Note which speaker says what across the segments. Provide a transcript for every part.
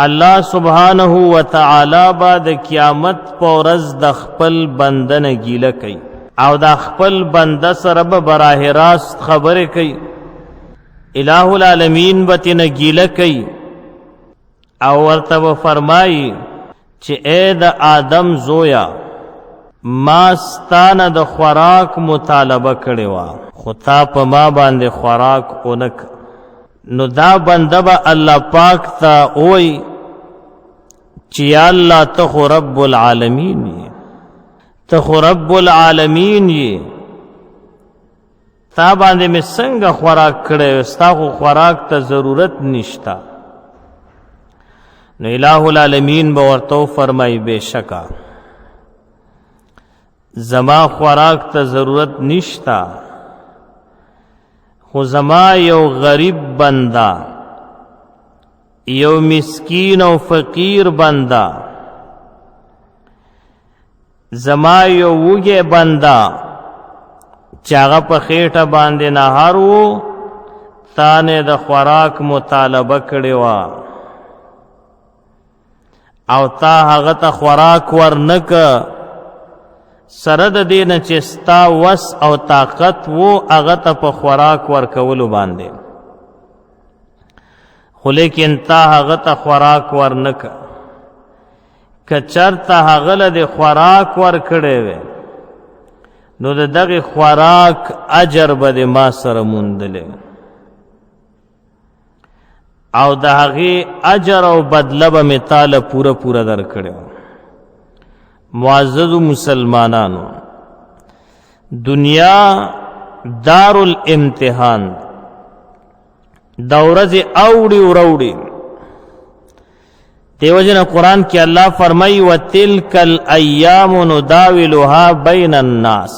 Speaker 1: الله سبحانه وتعالی با د قیامت په ورځ د خپل بنده نه ګیله کوي او د خپل بنده سره به براه راست خبرې کوي. الہ العالمین به ترنه ګیله کوي او ورته به فرمایي چې ای د آدم زویا ما ستانه د خوراک مطالبه کړې وه خو تا په ما باندې خوراک ونه کړ. نو دا بنده به الله پاک ته ووایي چې یا الله ته خو رب العالمین یې، ته خو رب العالمین یې، تا باندې مې څنګه خوراک کړی، ستا خو خوراک ته ضرورت نشته. نو الہ العالمین به ورته فرمایي بېشکه زما خوراک ته ضرورت نشته، خو زما یو غریب بنده، یو مسکین او فقیر بنده، زما یو وږی بنده چې هغه په خېټه باندې نهار و، تا نه د خوراک مطالبه کړې وه او تا هغه ته خوراک ورنکه، سره د دې نه چې ستا وس او طاقت و هغه ته په خوراک ورکولو باندې، خو لیکن تا هغه ته خوراک ورنکه. که چرته هغه له د خوراک ورکړی وی نو د دغې خوراک اجر به د ما سره موندلی او د هغې اجر او بدله به مې تاله پوره پوره درکړې. معززو مسلمانانو، دنیا دار الامتحان دا ورځې اوړي وروړي. دیو جن قرآن کی اللہ فرمائی وَتِلْكَ الْأَيَّامُ نُدَاوِلُهَا بَيْنَ النَّاسِ،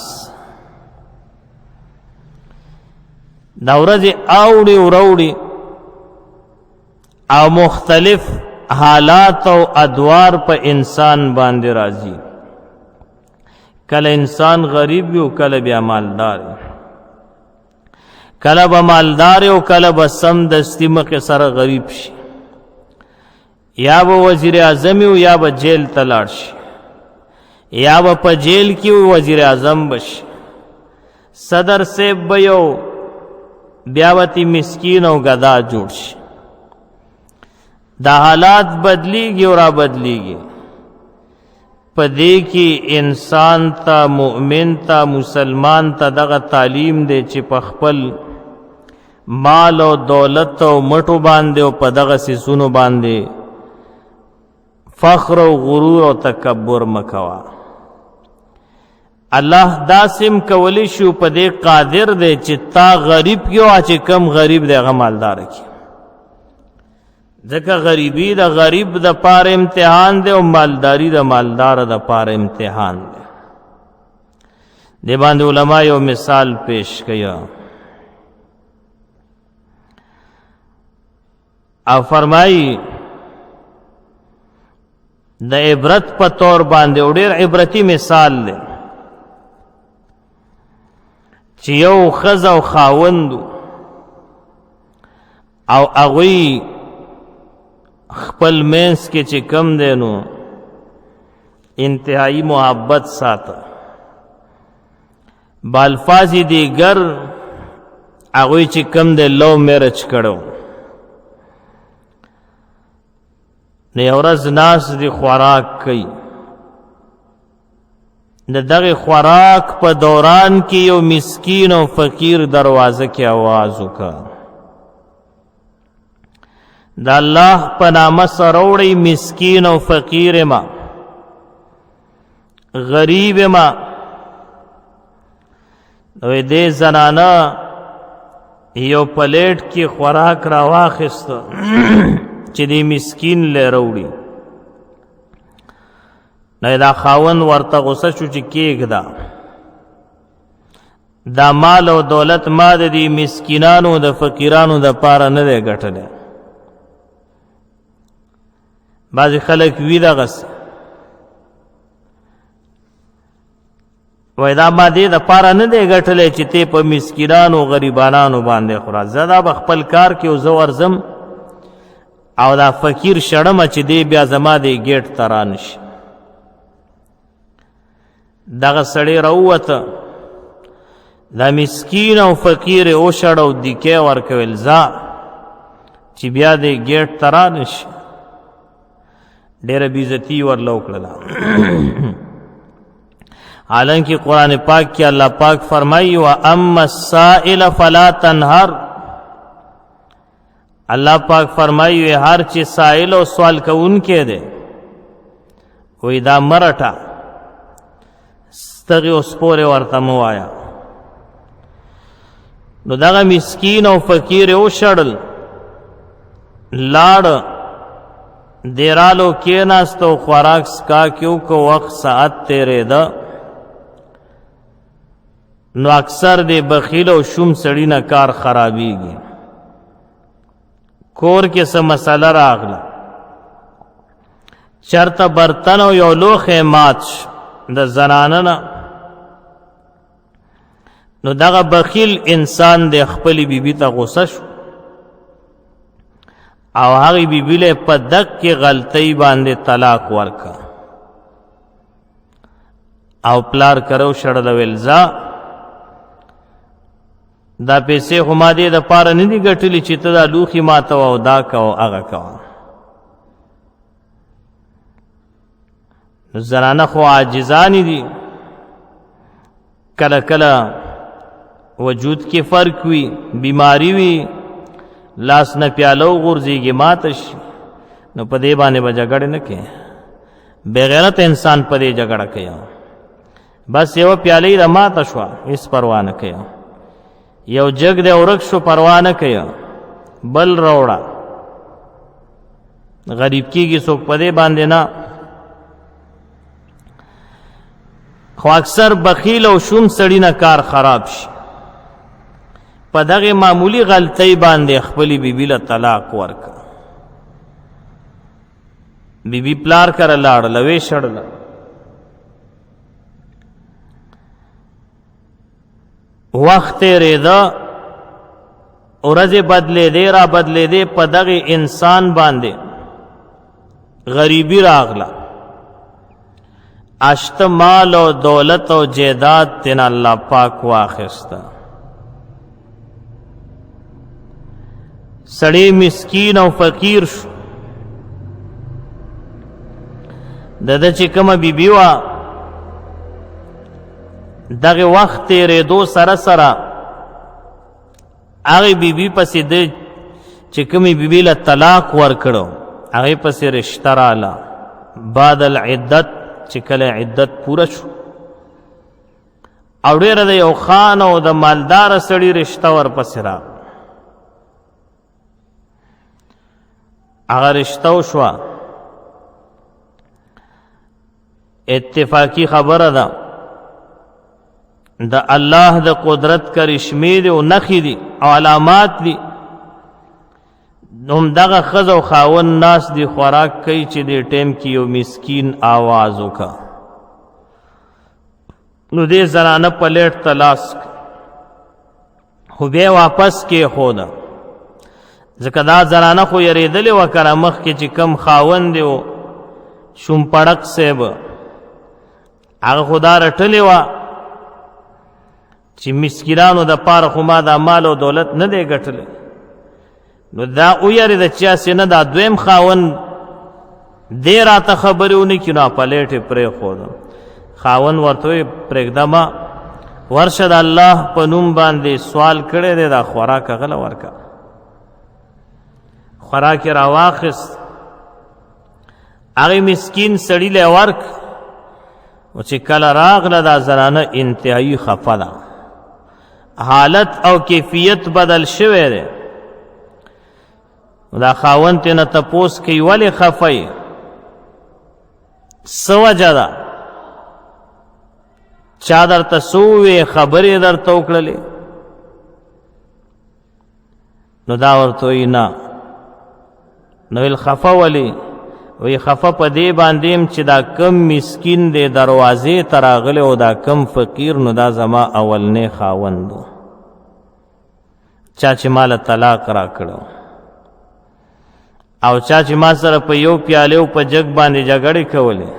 Speaker 1: دا ورځې اوړي وروړي او مختلف حالات او ادوار په انسان باندې راځي. کله انسان غریب وي او کله بیا مالدار، کله به مالدار او کله به سم دستی مخې سره غریب شي، یا به وزیر اعظم او یا به جیل ته لاړ شي، یا به په جیل کې وزیر اعظم بشي، صدر صاحب به یو بیا به مسکین او گدا جوړ شي. دا حالات بدلیږي او را بدلیږي. په دې کې انسان ته، مؤمن ته، مسلمان ته دغه تعلیم دی چې په خپل مال او دولت او مټو باندې او په دغه سیسونو باندې فخر او غرور او تکبر مکوا. الله داسم کولی شو په دې قادر دی چې تا غریب کیو چې کم غریب دی هغه مالدار کی. ځکه غریبی د غریب د پار امتحان دی او مالداری د مالدار د پار امتحان دی. دی باندې علماء یو مثال پیش کیا او فرمائی د عبرت په طور باندې او ډېر عبرتی مثال دی چې یو ښځه او خاوند او هغوی خپل منځ کې چې کم دی نو انتہائی محبت ساته، بالفاظ دیگر هغوی چې کم دی لو میرج کړو. نو یو ورځ ناس دی خوراک کوي، د دغه خوراک په دوران کې یو مسکین او فقیر دروازه کې आवाज وکړ، دا الله په نامه سره وړي مسکین او فقیر ما، غریب ما. نو دې زنانه یو پلیټ کې خوراک را واخیسته چې دې مسکین له وروړي. نو دا خاوند ورته غوسه شو چې کېږده دا مال او دولت ما د دې مسکینانو د فقیرانو د پاره نه دی ګټلی. بعضې خلک وي دغسې وای دا ما دې د پاره نه دی ګټلی چې تی په مسکینانو غریبانانو باندې خوره، زه دا به خپل کار کې او زه ورځم او دا فقیر شړمه چې دی بیا زما دی گیټ ته رانشي. دغه سړی راووته، دا مسکین او فقیر او شړو دیکې ورکول ځه چې بیا دی گیټ ته رانشي. ډېره بېعزتي ورله وکړله. حالانکه قرآن پاک کې الله پاک فرمایي وَأَمَّا السَّائِلَ فَلَا تَنْهَرْ. الله پاک فرمایي هر چې سائل او سوال کوونکی دی وی دا مرټه ستغې او سپورې ورته مه وایه. نو دغه مسکین او فقیر یې وشړل، لاړ دیرالو کېناست او خوراک څښاک یې وکړ، وخت ساعت تېرېده. نو اکثر دی بخیل او شوم سړي نه کار خرابېږي. کور کې څه مسله راغله، چرته برتن او یو لوښی مات شو د زنانه نه. نو دغه بخیل انسان د خپلې بیبي ته غوسه شو او هغې بیبي له په دقې غلطۍ باندې طلاق ورکړه او پلار کرو شړله ویل ځه دا پیسې خو ما دې دپاره نه دي ګټلي چې ته دا لوښي ماته او دا کوه هغه کوه. نو زنانه خو عاجزانې دي، کله کله وجود کې فرق وي، بیماری وي، لاس نه پیاله وغورځېږي ماته شي، نو په دې باندې به جګړې نه کوي. بېغیرت انسان په دې جګړه کوي، بس یوه پیالۍ ده ماته شوه هېڅ پروا نه کوي، یو جګ دی ورک شو پروا نه کوي، بل راوړه. غریب کېږي څوک په دې باندې نه. خو اکثر بخیل او شوم سړي نه کار خراب شي، په دغه معمولی غلطۍ باندې خپلې بیبي له طلاق ورکړه. بیبي پلار کره لاړله، ویې شړله. وخت تېرېده، ورځې بدلېدې را بدلېدې، په دغه انسان باندې غریبي راغله. اشته مال او دولت او جیداد تینا الله پاک واخسته. سړی مسکین او فقیر شو. دده چې کومه بیبي وه دغه وخت تېرېدو سره سره هغې بیبي پسې د چې کومې بیبي له طلاق ورکړو هغې پسې رشته راله بعد العدت، چې کله عدت پوره شو او ډېره د یو خان او د مالداره سړي رشته ورپسې راغله. هغه رشته وشوه، اتفاقی خبره ده، د الله د قدرت کرشمې دي او نښې دي او علامات دي. همدغه ښځه او خاوند ناست دي خوراک کوي چې دې ټیم کې یو مسکین آواز وکړه. نو دې زنانه پلیټ ته لاس خو بیا واپس کېښوده، ځکه دا زنانه خو یېرېدلې وه که نه مخکې چې کم خاوند دی و شومپړک صاحب هغه خو دا رټلې وه چې مسکینانو دپاره خو ما دا مال او دولت نه دی ګټلی. نو دا ویرېده چې هسې نه دا دویم خاوند دی راته خبرې ونه کړي، نو پلیټ یې پرېښوده. خاوند ورته ویې پرېږده ورشه د الله په نوم باندې سوال کړی دی دا خوراک هغه له ورکه. خوراک یې راواخیست، هغې مسکین سړي له یې ورک. او چې کله راغله دا زنانه انتهایي خفه ده، حالت او کیفیت بدل شوی دی. دا خاوند ترې نه تپوس کوي ولې خفه یې، څه وجه ده، چا درته څه وویې، خبرې درته وکړلې؟ نو دا ورته وایي نه. نو ویل خفه ولې؟ وی خفه په دې باندې یم چې دا کم مسکین دی دروازې ته راغلی او دا کم فقیر، نو دا زما اولنی خاوند و چا چې ماله طلاق را کړو. او چا چې ما سره په یو پیاله او په جګ باندې جګړې کولې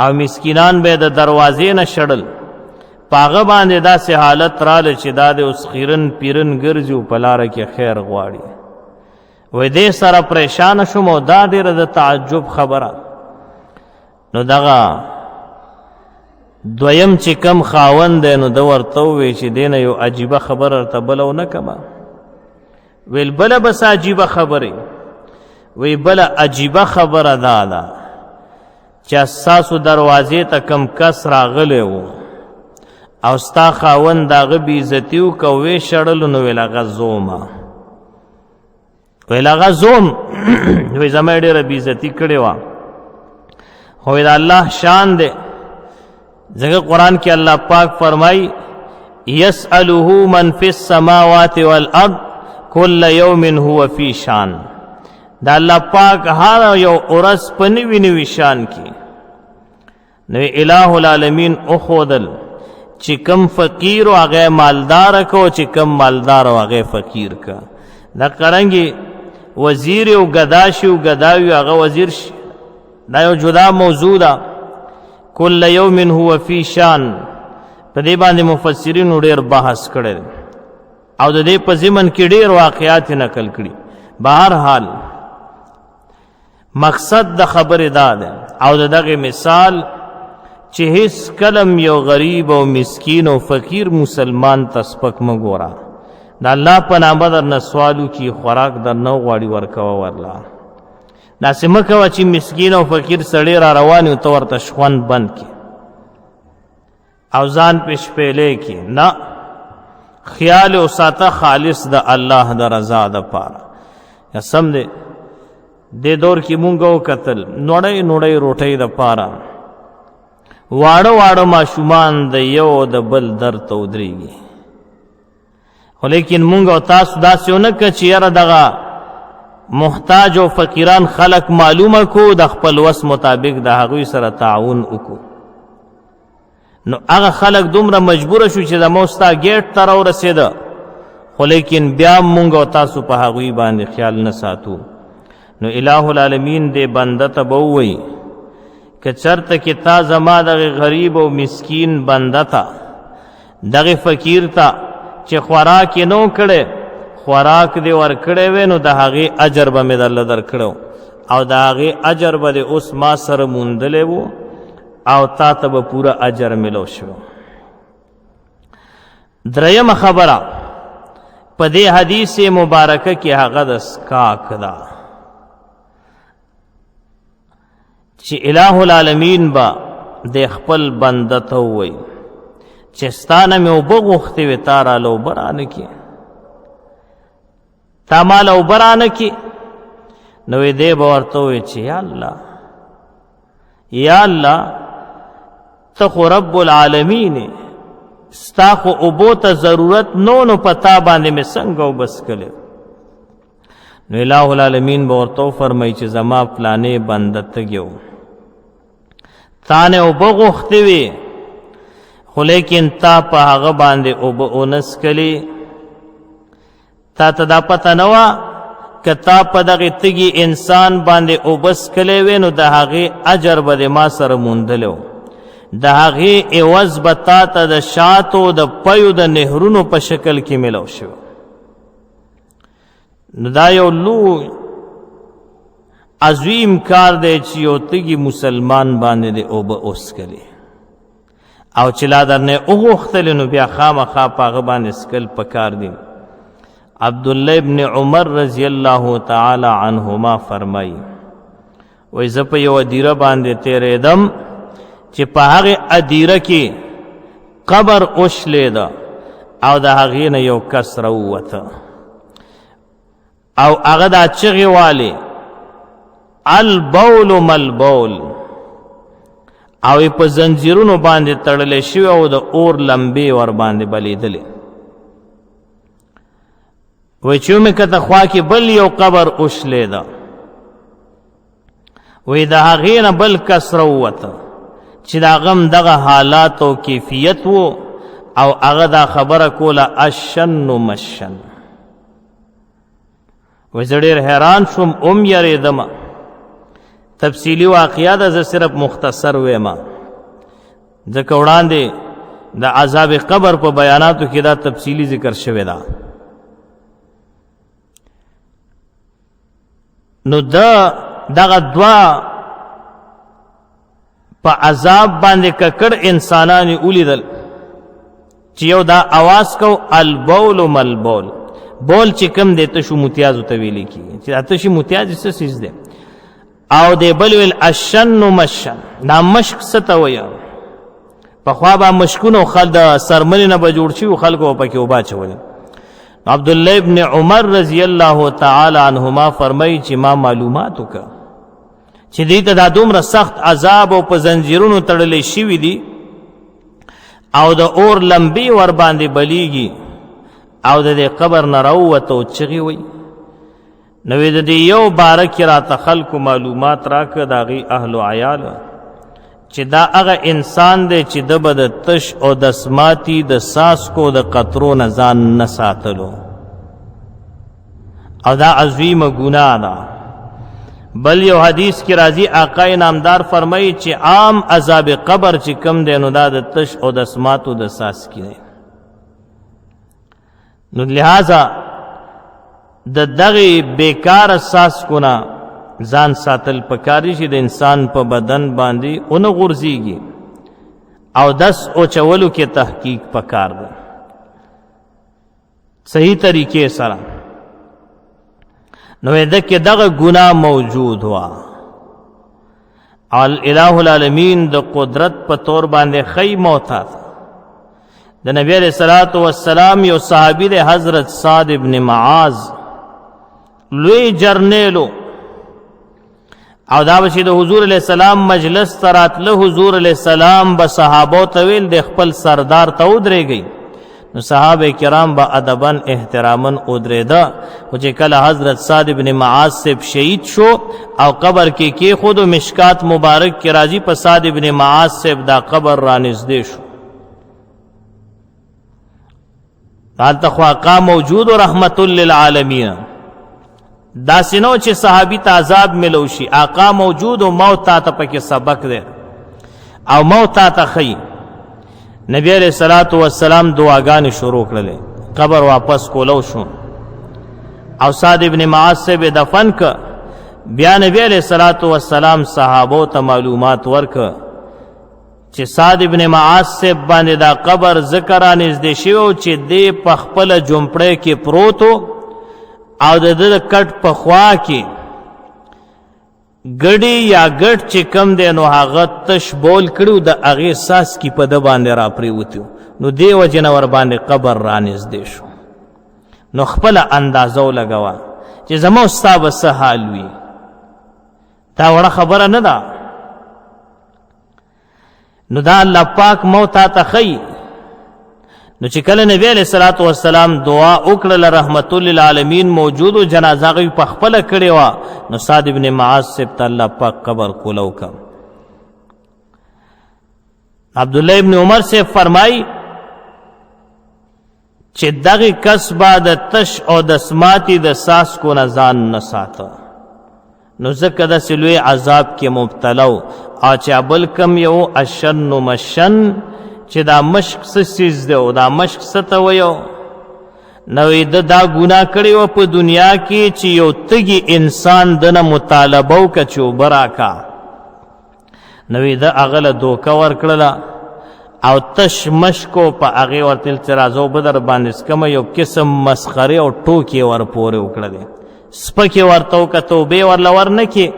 Speaker 1: او مسکینان به د دروازې نه شړل، پاغه باندې داسې حالت راله چې دا د اوس خیرن پیرن ګرځي او په لاره کې خیر غواړي. وې دې سره پریشان شوم او دا ډېره د تعجب خبره. نو دغه دویم چې کم خاوند دی نو د ورته ووی چې دی نه یو عجیبه خبره ورته بله ونه کمه. ویل بله بس عجیبه خبرې؟ وی بله عجیبه خبره دا ده چې ستاسو دروازې ته کم کس راغلی و او ستا خاوند د هغه بېعزتي وکړه او ویې شړلو، نو ویل هغه زومه. ویل هغه زوم وی زما یې ډېره بېعزتي کړې وه، خو د الله شان دی. ځکه قرآن کې الله پاک فرمایي یسأله من فی السماوات والارض کل یوم هو فی شان. دا الله پاک هر یو ورځ په نوي نوي شان کې. نو الہ العالمین اخودل چې کم فقیر و هغه مالدار کو، چې کم مالدار و هغه فقیر کا. دا قرنګي وزیر او گدا شي او گداوي هغه وزیر شي، دا یو جدا موضوع ده. کل یوم هو فی شان په دې باندې مفسرینو ډېر بحث کړی او د دې په ضمن کې ډېر واقعات نقل کړي. بهر حال مقصد د خبرې دا ده او د دغه مثال چې هیڅ کلم یو غریب او مسکین او فقیر مسلمان ته سپک مه ګوره. د الله په نامه درنه سوال وکړي خوراک درنه وغواړي ورکوه ورله. داسې مه کوه چې مسکین او فقیر سړی را روان وي ته ورته شخوند بند کړي او ځان پې شپېلی کړي. نه، خیال او ساته خالص د الله د رضا دپاره. سم دی دې دور کې مونږ وکتل نوړی نوړی روټۍ دپاره واړه واړه ماشومان د یو د بل در ته ودرېږي. خو لیکن مونږ او تاسو داسې ونه که چې یاره دغه محتاج او فقیران خلق معلومه کو، د خپل وس مطابق د هغوی سره تعاون وکړو. نو هغه خلق دومره مجبوره شو چې زموږ ستا ګیټ ته راورسېده، خو لیکن بیا مونږ او تاسو په هغوی باندې خیال نه ساتو. نو الہ العالمین دې بنده ته به ووایي که چرته کې تا زما دغه غریب او مسکین بنده ته دغه فقیر ته چې خوراک یې نو کړی خوراک دې ورکړی وی نو د هغې اجر به مې درله درکړی او د هغې اجر به دې اوس ما سره موندلی و او تا ته به پوره اجر ملو شو. درېیمه خبره په دې حدیث مبارکه کې هغه د سکاک ده چې الہ العالمین به د خپل بنده ته ووایي چې ستا نه مې اوبه غوښتې وې تا راله اوبه رانه کړې، تا مال اوبه رانه کړې. نو دی به ورته ووایي چې یا الله یا الله ته خو رب العالمین ستا خو اوبو ته ضرورت نو په تا باندې مې څنګه اوبه څښلې. نو الہ العالمین به ورته وفرمایي چې زما پلانې بنده تږی و، تا نه اوبه غوښتې وې خو لیکن تا په هغه باندې اوبه ونه څښلې. تا ته دا پته نه وه که تا په دغې تږي انسان باندې اوبه څښلی وې نو د هغې اجر به د ما سره موندلی و، د هغې عوض به تا ته د شاتو د پیو د نهرونو په شکل کې ملو شو. نو دا یو لوی عظیم کار دی چې یو تږي مسلمان باندې د اوبه وڅښلې او چې لا درنه وغوښتلې نو بیا خامخا په هغه باندې څښل پکار دي. عبدالله ابن عمر رضی الله تعالی عنهما فرمایي وایي زه په یو ادیره باندې تېرېدم چې په هغې ادیره کې قبر وشلېده او د هغې نه یو کس راووته او هغه دا چغې والې البول ملبول او په زنجیرونو باندې تړلې شوی او د اور لمبې ور باندې بلیدلې. وی چې مې کته خوا کې بل یو قبر وشلېده، وی د هغې نه بل کس راووته چې د هغه هم دغه حالات او کیفیت و او هغه دا خبره کوله اشن مشن. زه ډېر حیران شوم یریدم. تفصیلي واقعه ده، زه صرف مختصر ویم ځکه وړاندې د عذاب قبر په بیاناتو کې دا تفصیلی ذکر شوی ده. نو دغه دوا په عذاب باندې ککړ انسانان ولیدل چې یو دا आवाज کو البول ملبول، بول چې کم دی تشو متیازو ته ویل کیږي چې تشي متیاز څه سیز دی، او دی بل ویل الشن مشن، دا مشک څه ته وایي. پخوا به مشکونو د سرمنې نه به جوړ شي او خلکو به پکې اوبه اچولې. عبدالله ابن عمر رضی الله تعالی عنهما فرمایي چې ما معلومات وکړه چې دوی ته دا دومره سخت عذاب او په زنجیرونو تړلی شوي دي او د اور لمبې ور باندې بلیږي او د دې قبر نه راووته او چغې وایي. نو د دې یو باره کې راته خلکو معلومات راکړه د هغې اهلو عیالو چې دا هغه انسان دی چې د به د تش او دسماتي د ساسکو د قطرو نه ځان نه ساتلو، او دا عظیمه ګناه ده. بل یو حدیث کې راځي آقا نامدار فرمایي چې عام عذاب قبر چې کم دی نو دا د تش او دسماتو د ساسکي دی. نو لہذا د دغه بیکار ساسکو نه ځان ساتل پکاري چې د انسان په بدن باندې اون غورځيږي او دس او چولو کې تحقیق پکار ده صحیح طریقې سره. نو دغه دغه ګناه موجود هوا الہ العالمین د قدرت په تور باندې خی موتا د نبی علیہ الصلوۃ والسلام یو صحابی د حضرت سعد ابن معاذ لوی جرنیلو او دا بشي د حضور علیہ السلام مجلس تراتله حضور علیہ السلام به صحابو طویل د خپل سردار ته ودرېږي. نو صحابه کرام با ادبن احترامن ودرېده او چې کله حضرت سعد ابن معاذ سے شهید شو او قبر کې خود مشکات مبارک کې راځي په سعد ابن معاذ سے دا قبر را نږدې شو. حالت خواقا موجود و رحمت للعالمین دا سنو چې صحابی ته عذاب ملوشي آقا موجود و موت تا ته پکې سبق دی او موت تا ته خی. نبی علیہ الصلوۃ والسلام دعاګانې شروع کړلې، قبر واپس کولو شو او سعد ابن معاذ سے به دفن ک. بیا نبی علیہ الصلوۃ والسلام صحابو ته معلومات ورک چې سعد ابن معاذ سے باندې دا قبر ذکر نږدې شو چې دې په خپل جمپړې کې پروتو او د دې کټ په خوا کې ګډي یا ګډ چې کم دی نو هغه تش بول کړو د هغې ساس کې په ده باندې را پرېوتو. نو دې وجې نه ور باندې قبر را نږدې شو. نو خپله اندازه ولګوه چې زما او ستا به څه حال وي. دا وړه خبره نه ده. نو دا الله پاک موت تا ته ښیي. نو چې کله نبی علیہ الصلوۃ والسلام دعا وکړه رحمت للعالمین موجود او جنازه غي په خپل کړي وا نو سعد ابن معاذ سے الله پاک قبر کولو کا. عبداللہ ابن عمر سے فرمائی چې دغه کس بعد تش او د سماتی د ساس کو نزان نساته نو زکه د سلوی عذاب کې مبتلا او چې بل کم یو اشن مشن چې دا مشک سسیز دی او دا مشک ته ویو نو دا ګناه کړی و په دنیا کې چې یو تږي انسان دنه مطالبه وکړه چې اوبه راکا نو دا هغه له دوکه ورکړله او تش مشکو په هغې ورته چې راځه اوبه در باندې څکمه یو قسم مسخرې او ټوکې ور پورې وکړلې سپکې ورته وکړه توبې ورله ورنکې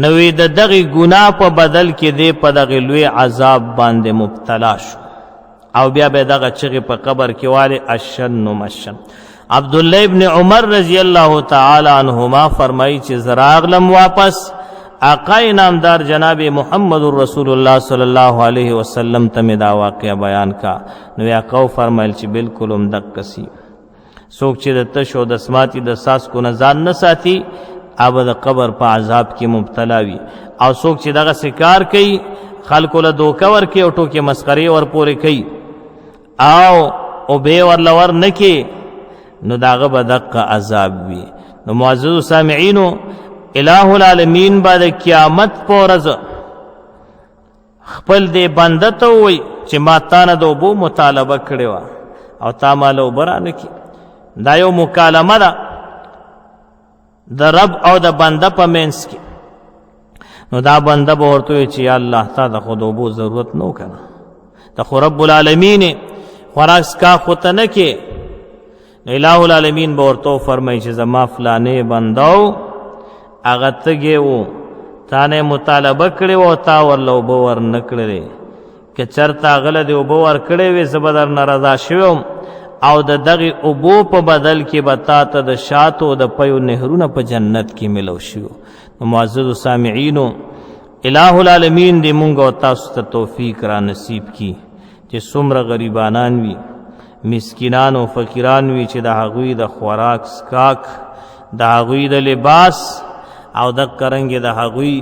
Speaker 1: نو د دغه ګناه په بدل کې دی په دغه لوی عذاب باندې مبتلا شو او بیا به دغه چغې په قبر کې والی اشن مشن. عبدالله ابن عمر رضی الله تعالی عنهما فرمایي چې زه راغلم واپس آقا نامدار جناب محمد رسول الله صلی الله علیه وسلم ته دا واقعه بیان کا نو آقا فرمایل چې بالکل هم دقسی څوک چې د تش او د سماتی د ساس کو نه ځان نه ساتي اب د قبر په عذاب کې مبتلا وي او څوک چې دغه سکار کوي خلکو له دوکه ورکوي او ټوکې مسخرې ور پورې کوي او به ورله ور نه کې نو داغه به دقه عذاب وي. نو معزز سامعینو، الہ العالمین به د قیامت په ورځ خپل دې بنده ته ووایي چې ما تا نه د اوبو مطالبه کړې وه او تا ماله اوبه رانکړي. دا یو مکالمه ده د رب او د بنده په منځ کې. نو دا بنده به ورته وایي چې یا الله تا د خو د اوبو ضرورت نه و که نه، ته خو رب العالمین خوراک څښاک خو ته نه کې. نو الہ العالمین به ورته وفرمایي چې زما فلانې بنده و، هغه تږی و، تا نه مطالبه کړې و او تا ورله اوبه ورنه کړلې. که چېرته هغه له دې اوبه ورکړې وې زه به درنه رضا شوی وم او د دغې اوبو په بدل کې به تا ته د شاتو د پیو نهرونه په جنت کې ملو شوي. نو معززو سامعینو، الہ العالمین دې مونږ او تاسو ته توفیق را نصیب کی چې څومره غریبانان وي، مسکینان او فقیران وي چې د هغوی د خوراک څښاک، د هغوی د لباس او د کرنګې د هغوی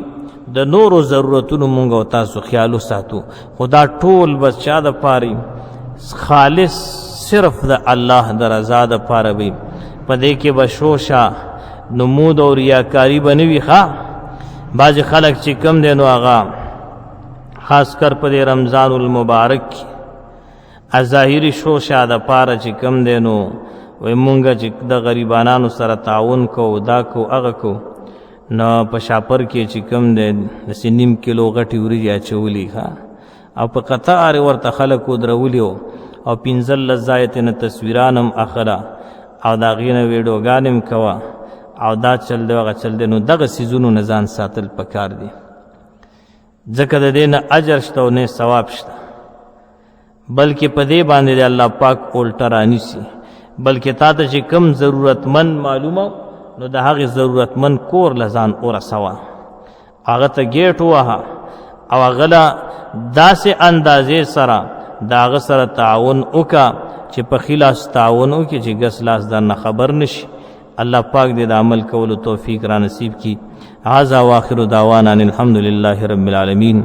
Speaker 1: د نورو ضرورتونو مونږ او تاسو خیال وساتو. خو دا ټول بس چا دپاره خالص صرف د الله د رضا دپاره وي. په دې کې به شوشه نمود او ریاکاري به نه وي. بعضې خلک چې کم دی نو هغه خاص کر په دې رمضان المبارک کې ظاهري شوشه دپاره چې کم دی نو وایي مونږ چې د غریبانانو سره تعاون کوو، دا کوو هغه کوو. نو په شاپر کې چې کم دی داسې نیم کیلو غټې وریجې اچولي او په قطار ورته خلک ودرولي او 15 ځایه ترېنه تصویران هم اخله او د هغې نه ویډیوګانې هم کوه او دا چل دی هغه چل دی. نو دغه څیزونو نه ځان ساتل پکار دي، ځکه د دې نه اجر شته او نه ثواب شته، بلکې په دې باندې د الله پاک الټه رانیسي. بلکې تا ته چې کم ضرورتمند معلومه نو د هغې ضرورتمند کور له ځان ورسوه، هغه ته ګیټ ووهه او هغه له داسې اندازې سره د هغه سره تعاون وکړه چې په ښي لاس تعاون وکړي چې ګس لاس درنه خبر نشي. الله پاک دې د عمل کولو توفیق را نصیب کی. هذا واخر دعوانا الحمد لله رب العالمین.